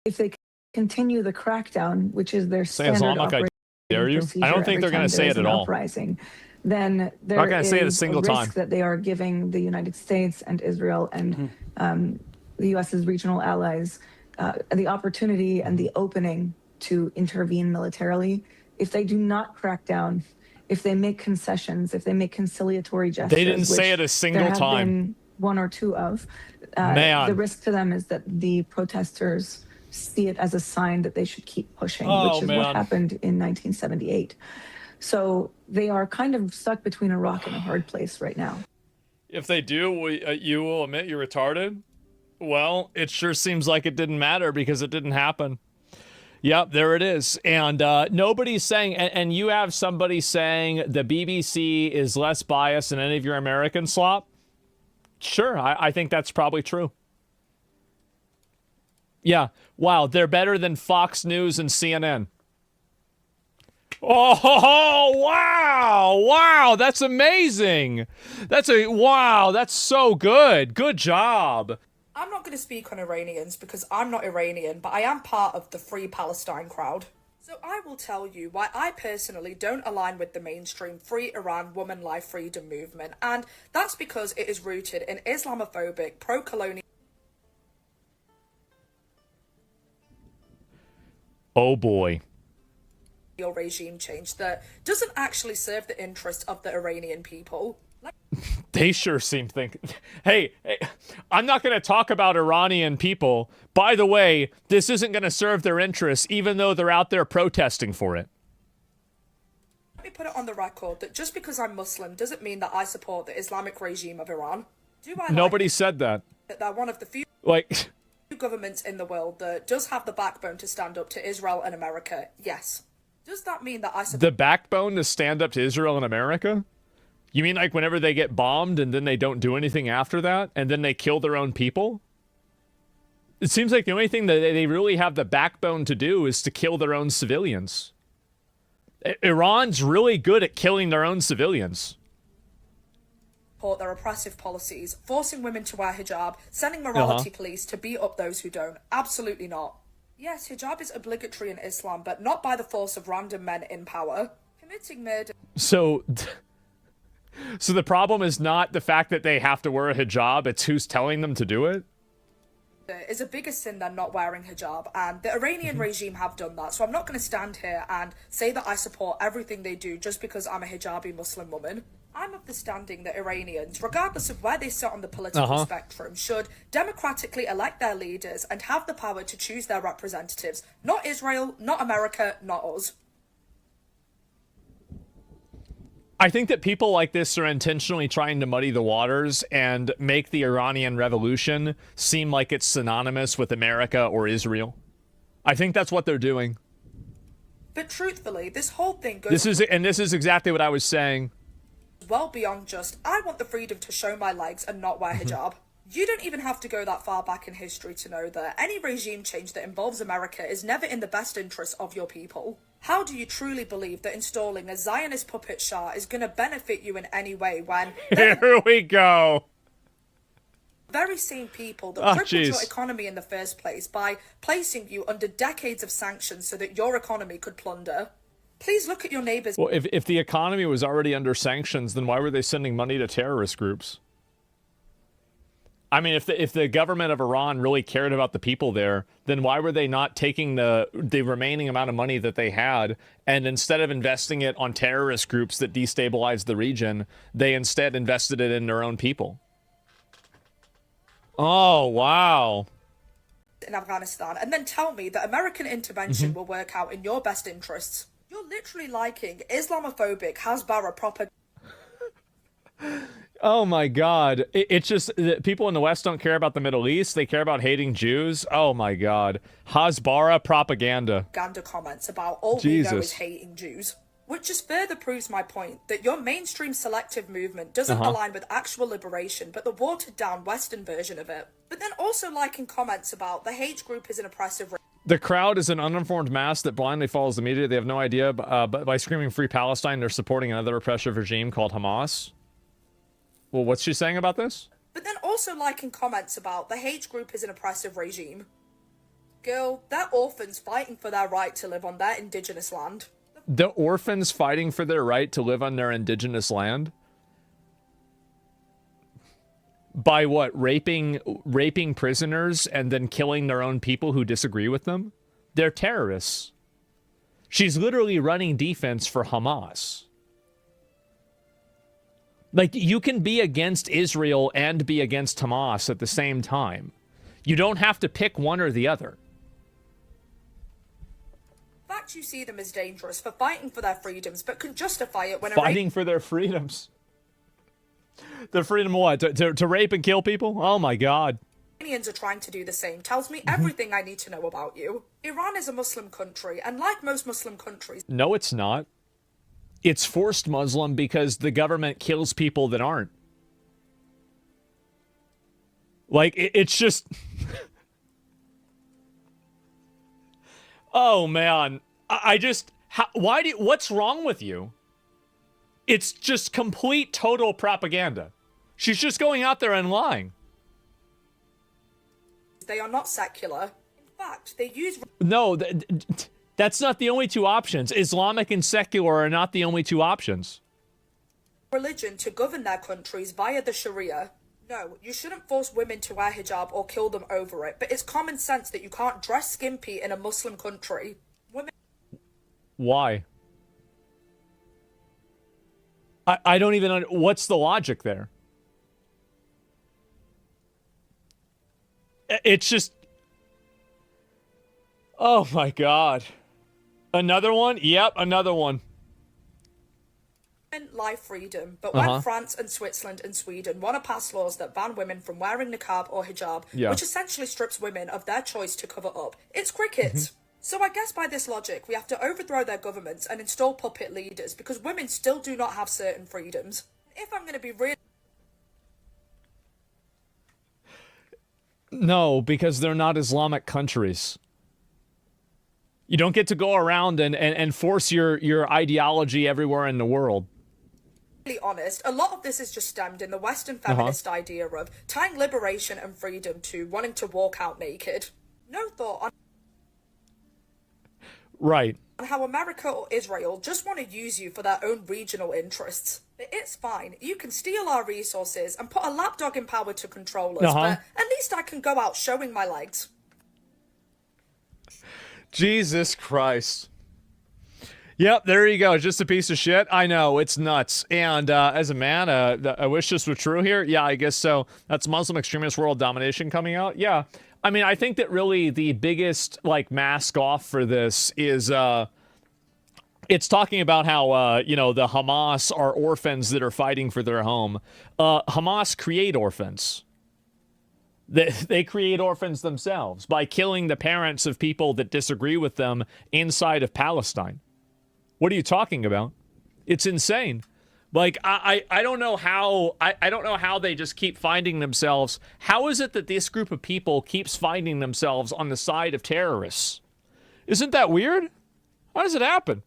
if they continue the crackdown, which is their standard operating procedure, I don't think they're going to say it at all. Uprising, then there is a risk that they are giving the United States and Israel and the U.S.'s regional allies the opportunity and the opening to intervene militarily. If they do not crack down, if they make concessions, if they make conciliatory gestures, they didn't say it a single time. Been one or two of. The risk to them is that the protesters see it as a sign that they should keep pushing, which is what happened in 1978. So they are kind of stuck between a rock and a hard place right now. If they do, you will admit you're retarded? Well, it sure seems like it didn't matter because it didn't happen. Yep, there it is. And nobody's saying, and you have somebody saying the BBC is less biased than any of your American slop? Sure, I think that's probably true. Yeah, wow, they're better than Fox News and CNN. Oh, wow, that's amazing. Wow, that's so good. Good job. I'm not going to speak on Iranians because I'm not Iranian, but I am part of the Free Palestine crowd. So I will tell you why I personally don't align with the mainstream Free Iran Woman Life Freedom movement, and that's because it is rooted in Islamophobic, pro-colonial... Oh boy. ...regime change that doesn't actually serve the interest of the Iranian people. They sure seem hey, I'm not going to talk about Iranian people. By the way, this isn't going to serve their interests, even though they're out there protesting for it. Let me put it on the record that just because I'm Muslim doesn't mean that I support the Islamic regime of Iran. Nobody said that. That they're one of the few governments in the world that does have the backbone to stand up to Israel and America. Yes. Does that mean that I support the backbone to stand up to Israel and America? You mean like whenever they get bombed and then they don't do anything after that and then they kill their own people? It seems like the only thing that they really have the backbone to do is to kill their own civilians. Iran's really good at killing their own civilians. Their oppressive policies, forcing women to wear hijab, sending morality police to beat up those who don't. Absolutely not. Yes, hijab is obligatory in Islam, but not by the force of random men in power. Committing murder... So the problem is not the fact that they have to wear a hijab, it's who's telling them to do it? Is a bigger sin than not wearing hijab, and the Iranian regime have done that, so I'm not going to stand here and say that I support everything they do just because I'm a hijabi Muslim woman. I'm of the standing that Iranians, regardless of where they sit on the political spectrum, should democratically elect their leaders and have the power to choose their representatives. Not Israel, not America, not us. I think that people like this are intentionally trying to muddy the waters and make the Iranian Revolution seem like it's synonymous with America or Israel. I think that's what they're doing. But truthfully, this whole thing goes... This is exactly what I was saying. Well beyond just, I want the freedom to show my legs and not wear hijab. You don't even have to go that far back in history to know that any regime change that involves America is never in the best interest of your people. How do you truly believe that installing a Zionist puppet Shah is going to benefit you in any way when... Here we go. Very same people that crippled your economy in the first place by placing you under decades of sanctions so that your economy could plunder. Please look at your neighbors. Well, if the economy was already under sanctions, then why were they sending money to terrorist groups? I mean, if the government of Iran really cared about the people there, then why were they not taking the remaining amount of money that they had and instead of investing it on terrorist groups that destabilized the region, they instead invested it in their own people? Oh, wow. In Afghanistan, and then tell me that American intervention will work out in your best interests. You're literally liking Islamophobic Hasbara propaganda. Oh my God. It's just that people in the West don't care about the Middle East. They care about hating Jews. Oh my God. Hasbara propaganda. Comments about all we know is hating Jews. Which just further proves my point that your mainstream selective movement doesn't align with actual liberation, but the watered down Western version of it. But then also liking comments about the hate group is an oppressive... The crowd is an uninformed mass that blindly follows the media. They have no idea, but by screaming Free Palestine, they're supporting another oppressive regime called Hamas. Well, what's she saying about this? But then also liking comments about the hate group is an oppressive regime. Girl, they're orphans fighting for their right to live on their indigenous land. The orphans fighting for their right to live on their indigenous land? By what? Raping prisoners and then killing their own people who disagree with them? They're terrorists. She's literally running defense for Hamas. Like, you can be against Israel and be against Hamas at the same time. You don't have to pick one or the other. In fact, you see them as dangerous for fighting for their freedoms, but can justify it when fighting for their freedoms. The freedom of what? To rape and kill people? Oh my God. Iranians are trying to do the same tells me everything I need to know about you. Iran is a Muslim country, and like most Muslim countries... No, it's not. It's forced Muslim because the government kills people that aren't. Like, it's just... Oh, man. What's wrong with you? It's just complete, total propaganda. She's just going out there and lying. They are not secular. In fact, they use... No, that's not the only two options. Islamic and secular are not the only two options. ...religion to govern their countries via the Sharia. No, you shouldn't force women to wear hijab or kill them over it, but it's common sense that you can't dress skimpy in a Muslim country. Women... Why? I don't even... What's the logic there? It's just... Oh my God. Another one? Yep, another one. Life freedom, but when France and Switzerland and Sweden want to pass laws that ban women from wearing niqab or hijab, which essentially strips women of their choice to cover up, it's cricket. So I guess by this logic, we have to overthrow their governments and install puppet leaders because women still do not have certain freedoms. If I'm going to be real... No, because they're not Islamic countries. You don't get to go around and force your ideology everywhere in the world. Honest, a lot of this is just stemmed in the Western feminist idea of tying liberation and freedom to wanting to walk out naked. No thought on on how America or Israel just want to use you for their own regional interests. But it's fine. You can steal our resources and put a lapdog in power to control us, but at least I can go out showing my legs. Jesus Christ. Yep, there you go. Just a piece of shit. I know, it's nuts. And as a man, I wish this were true here. Yeah, I guess so. That's Muslim extremist world domination coming out. Yeah. I mean, I think that really the biggest, like, mask off for this is, it's talking about how, you know, the Hamas are orphans that are fighting for their home. Hamas create orphans. They create orphans themselves by killing the parents of people that disagree with them inside of Palestine. What are you talking about? It's insane. Like, I don't know how I don't know how they just keep finding themselves. How is it that this group of people keeps finding themselves on the side of terrorists? Isn't that weird? How does it happen?